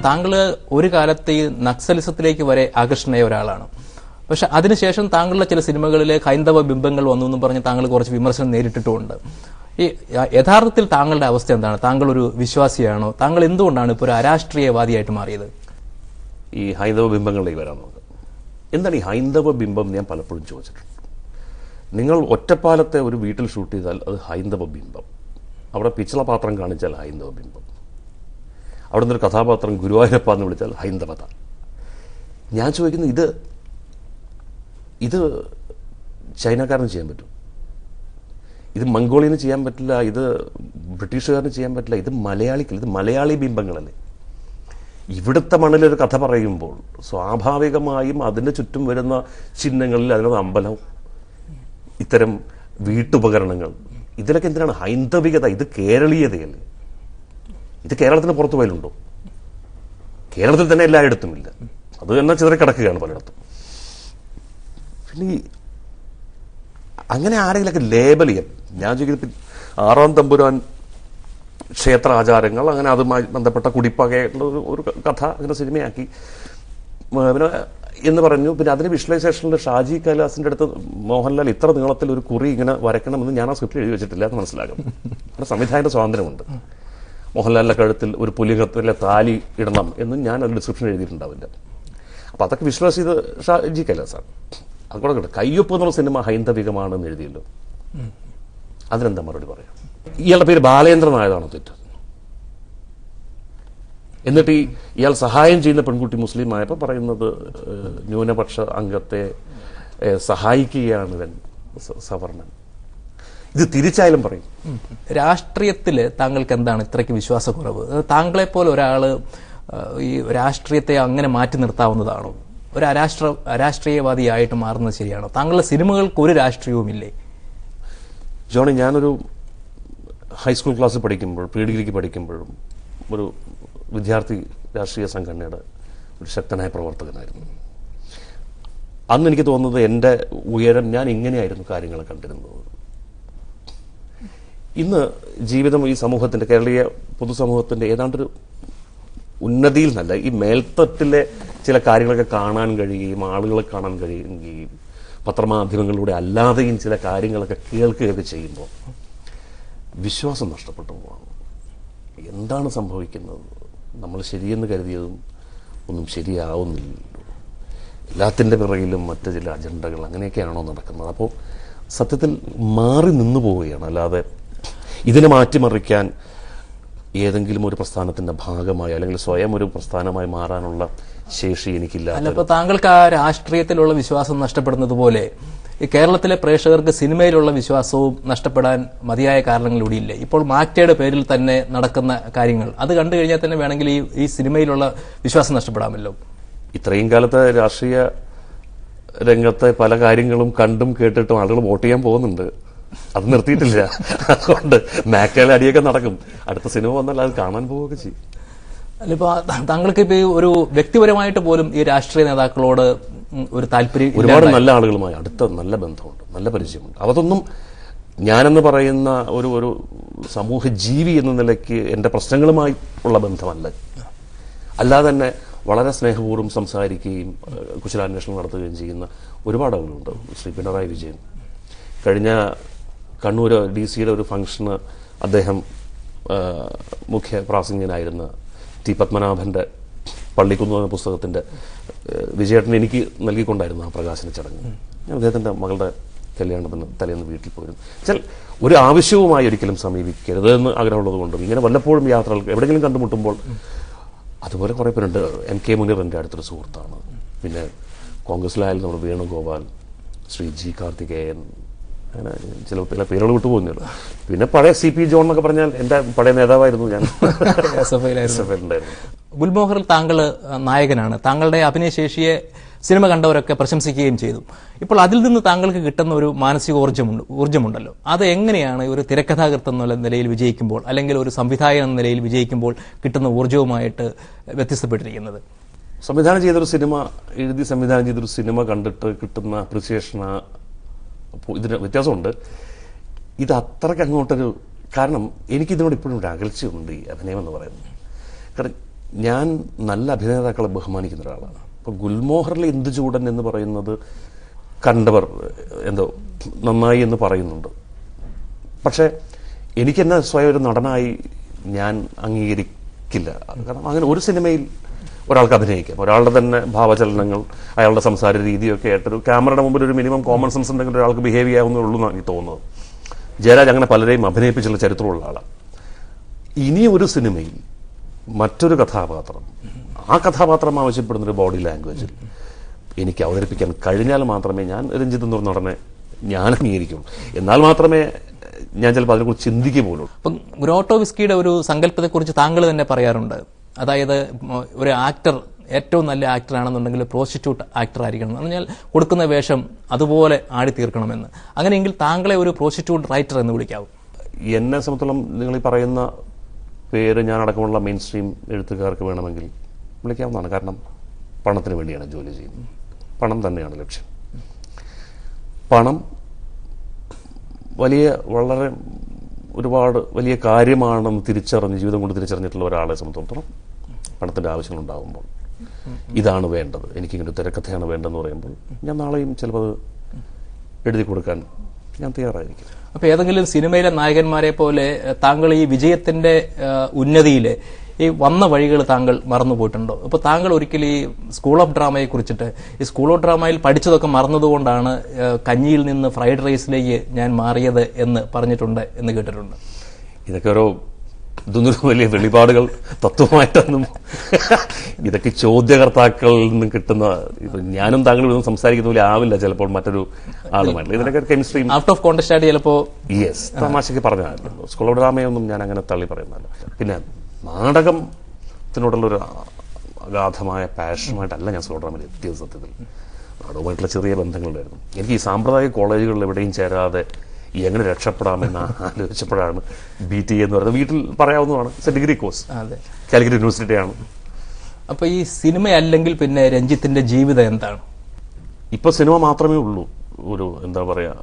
താങ്കൾ ഒരു കാലത്ത് ഈ നക്സലിസത്തിലേക്ക് വരെ ആകർഷണയായ ഒരാളാണ്. പക്ഷെ അതിനുശേഷം താങ്കളുടെ ചില സിനിമകളിലെ ഹൈന്ദവ ബിംബങ്ങൾ വന്നു എന്നും പറഞ്ഞ് താങ്കൾ കുറച്ച് വിമർശനം നേരിട്ടിട്ടുമുണ്ട്. ഈ യഥാർത്ഥത്തിൽ താങ്കളുടെ അവസ്ഥ എന്താണ്? താങ്കൾ ഒരു വിശ്വാസിയാണോ? താങ്കൾ എന്തുകൊണ്ടാണ് ഇപ്പോൾ ഒരു അരാഷ്ട്രീയവാദിയായിട്ട് മാറിയത്? ഈ ഹൈന്ദവ ബിംബങ്ങളിലേക്ക് വരാൻ നോക്കുക. എന്താണ് ഈ ഹൈന്ദവ ബിംബം? ഞാൻ പലപ്പോഴും ചോദിച്ചിട്ടുണ്ട്. നിങ്ങൾ ഒറ്റപ്പാലത്തെ ഒരു വീട്ടിൽ ഷൂട്ട് ചെയ്താൽ അത് ഹൈന്ദവ ബിംബം. അവിടെ പിച്ചള പാത്രം കാണിച്ചാൽ ഹൈന്ദവ ബിംബം. അവിടെ നിന്നൊരു കഥാപാത്രം ഗുരുവായൂരപ്പ എന്ന് വിളിച്ചാൽ ഹൈന്ദവത. ഞാൻ ചോദിക്കുന്നത്, ഇത് ചൈനക്കാരന് ചെയ്യാൻ പറ്റും, ഇത് മംഗോളിയന് ചെയ്യാൻ പറ്റില്ല, ഇത് ബ്രിട്ടീഷുകാരന് ചെയ്യാൻ പറ്റില്ല, ഇത് മലയാളിക്കില്ല. ഇത് മലയാളി ബിംബങ്ങളല്ലേ. ഇവിടുത്തെ മണ്ണിലൊരു കഥ പറയുമ്പോൾ സ്വാഭാവികമായും അതിൻ്റെ ചുറ്റും വരുന്ന ചിഹ്നങ്ങളിൽ അതിനകത്ത് അമ്പലം, ഇത്തരം വീട്ടുപകരണങ്ങൾ, ഇതിലൊക്കെ എന്തിനാണ് ഹൈന്ദവികത? ഇത് കേരളീയതയല്ലേ. ഇത് കേരളത്തിന് പുറത്തു പോയാലുണ്ടോ? കേരളത്തിൽ തന്നെ എല്ലായിടത്തും ഇല്ല. അത് തന്നെ ചിതറിക്കിടക്കുകയാണ് പലയിടത്തും. പിന്നെ അങ്ങനെ ആരെങ്കിലൊക്കെ ലേബൽ ചെയ്യാം. ഞാൻ ചോദിക്കുന്നത്, ആറാം തമ്പുരാൻ ക്ഷേത്ര ആചാരങ്ങൾ, അങ്ങനെ അതുമായി ബന്ധപ്പെട്ട കുടിപ്പകയുള്ള ഒരു കഥ അങ്ങനെ സിനിമയാക്കി പിന്നെ എന്ന് പറഞ്ഞു. പിന്നെ അതിന് വിഷ്വലൈസേഷനിൽ ഷാജി കൈലാസിന്റെ അടുത്ത് മോഹൻലാൽ ഇത്ര നീളത്തിൽ ഒരു കുറി ഇങ്ങനെ വരയ്ക്കണമെന്ന് ഞാൻ ആ സ്ക്രിപ്റ്റിൽ എഴുതി വെച്ചിട്ടില്ല എന്ന് മനസ്സിലാകും. അവിടെ സംവിധായകന്റെ സ്വാതന്ത്ര്യമുണ്ട്. മോഹൻലാലിന്റെ കഴുത്തിൽ ഒരു പുലികത്തിലെ താലി ഇടണം എന്നും ഞാൻ അതിൽ ഡിസ്ക്രിപ്ഷൻ എഴുതിയിട്ടുണ്ടാവില്ല. അപ്പൊ അതൊക്കെ വിഷ്വലൈസ് ചെയ്ത് ഷാജി കൈലാസാണ്. അതുകൂടെ കിട്ടും. കയ്യൊപ്പ് എന്നുള്ള സിനിമ ഹൈന്ദവികമാണെന്ന് എഴുതിയല്ലോ, അതിനെന്താ മറുപടി പറയാം? ഇയാളുടെ പേര് ബാലേന്ദ്രൻ ആയതാണോ തെറ്റ്? എന്നിട്ട് ഇയാൾ സഹായം ചെയ്യുന്ന പെൺകുട്ടി മുസ്ലിം ആയപ്പോൾ പറയുന്നത് ന്യൂനപക്ഷ അംഗത്തെ സഹായിക്കുകയാണ് ഇവൻ സവർണൻ. ഇത് തിരിച്ചായാലും പറയും. രാഷ്ട്രീയത്തില് താങ്കൾക്ക് എന്താണ് ഇത്രയ്ക്ക് വിശ്വാസക്കുറവ്? താങ്കളെപ്പോലെ ഒരാള് ഈ രാഷ്ട്രീയത്തെ അങ്ങനെ മാറ്റി നിർത്താവുന്നതാണോ? ഒരു അരാഷ്ട്രീയവാദിയായിട്ട് മാറുന്നത് ശരിയാണോ? താങ്കളുടെ സിനിമകൾക്ക് ഒരു രാഷ്ട്രീയവുമില്ലേ? ജോണി, ഞാനൊരു ഹൈസ്കൂൾ ക്ലാസ്സിൽ പഠിക്കുമ്പോൾ, പ്രീ ഡിഗ്രിക്ക് പഠിക്കുമ്പോഴും ഒരു വിദ്യാർത്ഥി രാഷ്ട്രീയ സംഘടനയുടെ ഒരു ശക്തനായ പ്രവർത്തകനായിരുന്നു. അന്ന് എനിക്ക് തോന്നുന്നത് എൻ്റെ ഉയരം, ഞാൻ ഇങ്ങനെയായിരുന്നു കാര്യങ്ങൾ കണ്ടിരുന്നത്. ഇന്ന് ജീവിതം ഈ സമൂഹത്തിൻ്റെ, കേരളീയ പൊതുസമൂഹത്തിൻ്റെ ഏതാണ്ടൊരു ഉന്നതിയിൽ നിന്നല്ല, ഈ മേൽത്തട്ടിലെ ചില കാര്യങ്ങളൊക്കെ കാണാൻ കഴിയുകയും ആളുകളെ കാണാൻ കഴിയുകയും പത്രമാധ്യമങ്ങളിലൂടെ അല്ലാതെയും ചില കാര്യങ്ങളൊക്കെ കേൾക്കുകയൊക്കെ ചെയ്യുമ്പോൾ വിശ്വാസം നഷ്ടപ്പെട്ടു പോവാണ്. എന്താണ് സംഭവിക്കുന്നത്? നമ്മൾ ശരിയെന്ന് കരുതിയതും ഒന്നും ശരിയാവുന്നില്ലല്ലോ. എല്ലാത്തിൻ്റെ പിറകിലും മറ്റ് ചില അജണ്ടകൾ അങ്ങനെയൊക്കെയാണോ നടക്കുന്നത്? അപ്പോൾ സത്യത്തിൽ മാറി നിന്നു പോവുകയാണ്. അല്ലാതെ ഇതിനെ മാറ്റിമറിക്കാൻ ഏതെങ്കിലും ഒരു പ്രസ്ഥാനത്തിന്റെ ഭാഗമായി അല്ലെങ്കിൽ സ്വയം ഒരു പ്രസ്ഥാനമായി മാറാനുള്ള ശേഷി എനിക്കില്ല. അല്ല, ഇപ്പൊ താങ്കൾക്ക് ആ രാഷ്ട്രീയത്തിലുള്ള വിശ്വാസം നഷ്ടപ്പെടുന്നത് പോലെ ഈ കേരളത്തിലെ പ്രേക്ഷകർക്ക് സിനിമയിലുള്ള വിശ്വാസവും നഷ്ടപ്പെടാൻ മതിയായ കാരണങ്ങളിലൂടെ ഇല്ലേ? ഇപ്പോൾ മാക്ടയുടെ പേരിൽ തന്നെ നടക്കുന്ന കാര്യങ്ങൾ അത് കണ്ടു കഴിഞ്ഞാൽ തന്നെ വേണമെങ്കിൽ ഈ സിനിമയിലുള്ള വിശ്വാസം നഷ്ടപ്പെടാമല്ലോ. ഇത്രയും കാലത്തെ രാഷ്ട്രീയ രംഗത്തെ പല കാര്യങ്ങളും കണ്ടും കേട്ടിട്ടും ആളുകൾ വോട്ട് ചെയ്യാൻ പോകുന്നുണ്ട്. അത് നിർത്തിയിട്ടില്ല. അതുകൊണ്ട് മാക്ടയുടെ അടിയൊക്കെ നടക്കും. അടുത്ത സിനിമ വന്നാൽ അത് കാണാൻ പോവുകയൊക്കെ ചെയ്യും. അല്ലിപ്പോ താങ്കൾക്ക് ഇപ്പൊ ഒരു വ്യക്തിപരമായിട്ട് പോലും ഈ രാഷ്ട്രീയ നേതാക്കളോട് ഒരു താല്പര്യം, ഒരുപാട് നല്ല ആളുകളുമായി അടുത്ത നല്ല ബന്ധമുണ്ട്, നല്ല പരിചയമുണ്ട്. അതൊന്നും ഞാനെന്ന് പറയുന്ന ഒരു സമൂഹ ജീവി എന്ന നിലയ്ക്ക് എൻ്റെ പ്രശ്നങ്ങളുമായി ഉള്ള ബന്ധമല്ല. അല്ലാതെ തന്നെ വളരെ സ്നേഹപൂർവ്വം സംസാരിക്കുകയും കുശലാന്വേഷണം നടത്തുകയും ചെയ്യുന്ന ഒരുപാട് ആളുകളുണ്ട്. ശ്രീ പിണറായി വിജയൻ കഴിഞ്ഞ കണ്ണൂർ DC-യുടെ ഒരു ഫംഗ്ഷന് അദ്ദേഹം മുഖ്യ പ്രാസംഗികനായിരുന്ന ടി പത്മനാഭന്റെ പള്ളിക്കുന്ന് എന്ന പുസ്തകത്തിന്റെ വിജയേട്ടൻ എനിക്ക് നൽകിക്കൊണ്ടായിരുന്നു ആ പ്രകാശന ചടങ്ങ്. ഞാൻ അദ്ദേഹത്തിന്റെ മകളുടെ കല്യാണത്തിന് തലേന്ന് വീട്ടിൽ പോയിരുന്നു. വെച്ചാൽ ഒരു ആവശ്യവുമായി ഒരിക്കലും സമീപിക്കരുത് എന്ന് ആഗ്രഹമുള്ളത് കൊണ്ടും ഇങ്ങനെ വല്ലപ്പോഴും യാത്രകൾ എവിടെയെങ്കിലും കണ്ടുമുട്ടുമ്പോൾ അതുപോലെ കുറേ പേരുണ്ട്. MK മുനീർ എൻ്റെ അടുത്തൊരു സുഹൃത്താണ്. പിന്നെ കോൺഗ്രസിലായാലും നമ്മുടെ വേണുഗോപാൽ, ശ്രീ G കാർത്തികേയൻ, അങ്ങനെ ചില പേരുകൾ വിട്ടുപോകുന്നുള്ളൂ. പിന്നെ പഴയ CP ജോൺ എന്നൊക്കെ പറഞ്ഞാൽ എൻ്റെ പഴയ നേതാവായിരുന്നു ഞാൻ. ഗുൽമോഹറിൽ താങ്കൾ നായകനാണ്. താങ്കളുടെ അഭിനയശേഷിയെ സിനിമ കണ്ടവരൊക്കെ പ്രശംസിക്കുകയും ചെയ്തു. ഇപ്പോൾ അതിൽ നിന്ന് താങ്കൾക്ക് കിട്ടുന്ന ഒരു മാനസിക ഊർജ്ജമുണ്ടല്ലോ, അത് എങ്ങനെയാണ് ഒരു തിരക്കഥാകൃത്ത് എന്നുള്ള നിലയിൽ വിജയിക്കുമ്പോൾ അല്ലെങ്കിൽ ഒരു സംവിധായകൻ എന്ന നിലയിൽ വിജയിക്കുമ്പോൾ കിട്ടുന്ന ഊർജ്ജവുമായിട്ട് വ്യത്യസ്തപ്പെട്ടിരിക്കുന്നത്? സംവിധാനം ചെയ്തൊരു സിനിമ എഴുതി സംവിധാനം ചെയ്തൊരു സിനിമ കണ്ടിട്ട് കിട്ടുന്ന അപ്രിസിയേഷൻ ഇതിന് വ്യത്യാസമുണ്ട്. ഇത് അത്രയ്ക്ക് അങ്ങോട്ടൊരു, കാരണം എനിക്കിതിനോട് ഇപ്പോഴും ഒരു അകൽച്ചയുണ്ട് ഈ അഭിനയം എന്ന് പറയുന്നത്. കാരണം ഞാൻ നല്ല അഭിനേതാക്കളെ ബഹുമാനിക്കുന്ന ഒരാളാണ്. ഇപ്പോൾ ഗുൽമോഹറിലെ ഇന്ദുചൂടൻ എന്ന് പറയുന്നത് കണ്ടവർ എന്തോ നന്നായി എന്ന് പറയുന്നുണ്ട്. പക്ഷേ എനിക്കെന്നെ സ്വയം ഒരു നടനായി ഞാൻ അംഗീകരിക്കില്ല. കാരണം അങ്ങനെ ഒരു സിനിമയിൽ ഒരാൾക്ക് അഭിനയിക്കാം. ഒരാളുടെ തന്നെ ഭാവചലനങ്ങൾ, അയാളുടെ സംസാര രീതിയൊക്കെ ആയിട്ടൊരു ക്യാമറയുടെ മുമ്പിൽ ഒരു മിനിമം കോമൺ സെൻസ് ഉണ്ടെങ്കിൽ ഒരാൾക്ക് ബിഹേവ് ചെയ്യാവുന്നുള്ളൂ എന്നാണ് എനിക്ക് തോന്നുന്നത്. ജയരാജ് അങ്ങനെ പലരെയും അഭിനയിപ്പിച്ചുള്ള ചരിത്രമുള്ള ആളാണ്. ഇനി ഒരു സിനിമയിൽ മറ്റൊരു കഥാപാത്രം, ആ കഥാപാത്രം ആവശ്യപ്പെടുന്നൊരു ബോഡി ലാംഗ്വേജിൽ എനിക്ക് അവതരിപ്പിക്കാൻ കഴിഞ്ഞാൽ മാത്രമേ ഞാൻ രഞ്ജിത്ത് എന്നൊരു നടനെ ഞാൻ അംഗീകരിക്കുള്ളൂ. എന്നാൽ മാത്രമേ ഞാൻ ചിലപ്പോൾ അതിനെക്കുറിച്ച് ചിന്തിക്കുക പോലും. ഇപ്പം ഗ്രോട്ടോവിസ്കിയുടെ ഒരു സങ്കല്പത്തെക്കുറിച്ച് താങ്കൾ തന്നെ പറയാറുണ്ട്. അതായത് ഒരു ആക്ടർ ഏറ്റവും നല്ല ആക്ടർ ആണെന്നുണ്ടെങ്കിൽ പ്രോസ്റ്റിറ്റ്യൂട്ട് ആക്ടർ ആയിരിക്കണം എന്ന് പറഞ്ഞാൽ കൊടുക്കുന്ന വേഷം അതുപോലെ ആടിത്തീർക്കണമെന്ന്. അങ്ങനെയെങ്കിൽ താങ്കളെ ഒരു പ്രോസ്റ്റിറ്റ്യൂട്ട് റൈറ്റർ എന്ന് വിളിക്കാവും. എന്നെ സംബന്ധിച്ചോളം നിങ്ങൾ ഈ പറയുന്ന പേര് ഞാൻ അടക്കമുള്ള മെയിൻ സ്ട്രീം എഴുത്തുകാർക്ക് വേണമെങ്കിൽ വിളിക്കാവുന്നതാണ്. കാരണം പണത്തിന് വേണ്ടിയാണ് ജോലി ചെയ്യുന്നത്. പണം തന്നെയാണ് ലക്ഷ്യം. പണം വളരെ ഒരുപാട് വലിയ കാര്യമാണെന്ന് തിരിച്ചറിഞ്ഞ് ജീവിതം കൊണ്ട് തിരിച്ചറിഞ്ഞിട്ടുള്ള ഒരാളെ സംബന്ധിച്ചിടത്തോളം പണത്തിൻ്റെ ആവശ്യങ്ങളുണ്ടാകുമ്പോൾ ഇതാണ് വേണ്ടത്, എനിക്കിങ്ങനെ തിരക്കഥയാണ് വേണ്ടതെന്ന് പറയുമ്പോൾ ഞാൻ നാളെയും ചിലപ്പോൾ എഴുതി കൊടുക്കാൻ ഞാൻ തയ്യാറായിരിക്കും. അപ്പോൾ ഏതെങ്കിലും സിനിമയിലെ നായകന്മാരെ പോലെ താങ്കൾ ഈ വിജയത്തിന്റെ ഉന്നതിയിൽ ഈ വന്ന വഴികൾ താങ്കൾ മറന്നു പോയിട്ടുണ്ടോ? ഇപ്പോൾ താങ്കൾ ഒരിക്കലും ഈ സ്കൂൾ ഓഫ് ഡ്രാമയെ കുറിച്ചിട്ട് ഈ സ്കൂൾ ഓഫ് ഡ്രാമയിൽ പഠിച്ചതൊക്കെ മറന്നതുകൊണ്ടാണ് കഞ്ഞിയിൽ നിന്ന് ഫ്രൈഡ് റൈസിലേക്ക് ഞാൻ മാറിയത് എന്ന് പറഞ്ഞിട്ടുണ്ട് എന്ന് കേട്ടിട്ടുണ്ട്. ഇതൊക്കെ ഓരോ ഇതൊന്നും വലിയ വെളിപാടുകൾ തത്വമായിട്ടൊന്നും ഇതൊക്കെ ചോദ്യകർത്താക്കളിൽ നിന്നും കിട്ടുന്ന, ഞാനും താങ്കളും സംസാരിക്കുന്ന പോലെ ആവില്ല ചിലപ്പോൾ മറ്റൊരു ആളുമായിട്ട്. ഇതിനൊക്കെ കെമിസ്ട്രി ഔട്ട് ഓഫ് കോണ്ടസ്റ്റ് ആയിട്ട് ചിലപ്പോൾ തമാശയ്ക്ക് പറഞ്ഞല്ലോ. സ്കൂൾ ഓഫ് ഡ്രാമയൊന്നും ഞാൻ അങ്ങനെ തള്ളി പറയുന്നതല്ല. പിന്നെ നാടകത്തിനോടുള്ളൊരു അഗാധമായ പാഷനുമായിട്ടല്ല ഞാൻ സ്കൂൾ ഡ്രാമയിൽ എത്തിയത്. സത്യത്തിൽ നാടകവുമായിട്ടുള്ള ചെറിയ ബന്ധങ്ങളുണ്ടായിരുന്നു. എനിക്ക് ഈ സാമ്പ്രദായിക കോളേജുകളിൽ എവിടെയും ചേരാതെ എങ്ങനെ രക്ഷപ്പെടാമെന്ന് ആലോചിച്ചപ്പോഴാണ് BTA എന്ന് പറയുന്നത്. വീട്ടിൽ പറയാവുന്നതാണ്. It's a degree course, Calicut യൂണിവേഴ്സിറ്റിയാണ്. അപ്പോൾ ഈ സിനിമ അല്ലെങ്കിൽ പിന്നെ രഞ്ജിത്തിന്റെ ജീവിതം എന്താണ്? ഇപ്പോൾ സിനിമ മാത്രമേ ഉള്ളൂ. ഒരു എന്താ പറയുക,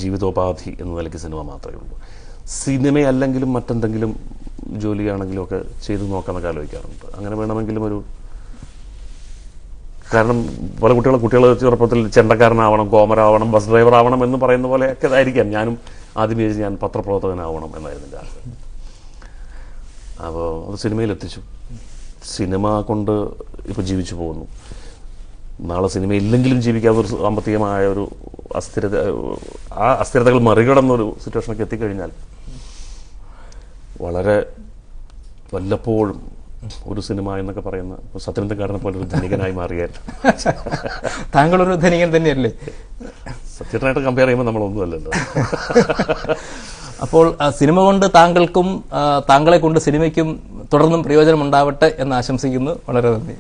ജീവിതോപാധി എന്ന നിലയ്ക്ക് സിനിമ മാത്രമേ ഉള്ളൂ. സിനിമയല്ലെങ്കിലും മറ്റെന്തെങ്കിലും ജോലിയാണെങ്കിലും ഒക്കെ ചെയ്തു നോക്കാമെന്നൊക്കെ ആലോചിക്കാറുണ്ട്. അങ്ങനെ വേണമെങ്കിലും ഒരു, കാരണം പല കുട്ടികൾ ചെറുപ്പത്തിൽ ചെണ്ടക്കാരനാവണം, കോമരാവണം, ബസ് ഡ്രൈവർ ആവണം എന്ന് പറയുന്ന പോലെയൊക്കെ ആയിരിക്കാം. ഞാനും ആദ്യം വിചാരിച്ച് ഞാൻ പത്രപ്രവർത്തകനാവണം എന്നായിരുന്നു എൻ്റെ ആഗ്രഹം. അപ്പോൾ അത് സിനിമയിലെത്തിച്ചു. സിനിമ കൊണ്ട് ഇപ്പോൾ ജീവിച്ചു പോകുന്നു. നാളെ സിനിമ ഇല്ലെങ്കിലും ജീവിക്കാതെ ഒരു സാമ്പത്തികമായ ഒരു ആ അസ്ഥിരതകൾ മറികടന്നൊരു സിറ്റുവേഷനൊക്കെ എത്തിക്കഴിഞ്ഞാൽ വളരെ വല്ലപ്പോഴും ഒരു സിനിമ എന്നൊക്കെ പറയുന്ന സത്യനന്ദക്കാരനെ പോലെ ഒരു ധനികനായി മാറിയാൽ. താങ്കളൊരു ധനികൻ തന്നെയല്ലേ? സത്യനായിട്ട് കമ്പയർ ചെയ്യുമ്പോൾ നമ്മളൊന്നുമല്ലല്ലോ. അപ്പോൾ സിനിമ കൊണ്ട് താങ്കൾക്കും താങ്കളെ കൊണ്ട് സിനിമയ്ക്കും തുടർന്നും പ്രയോജനം ഉണ്ടാവട്ടെ എന്ന് ആശംസിക്കുന്നു. വളരെ നന്ദി.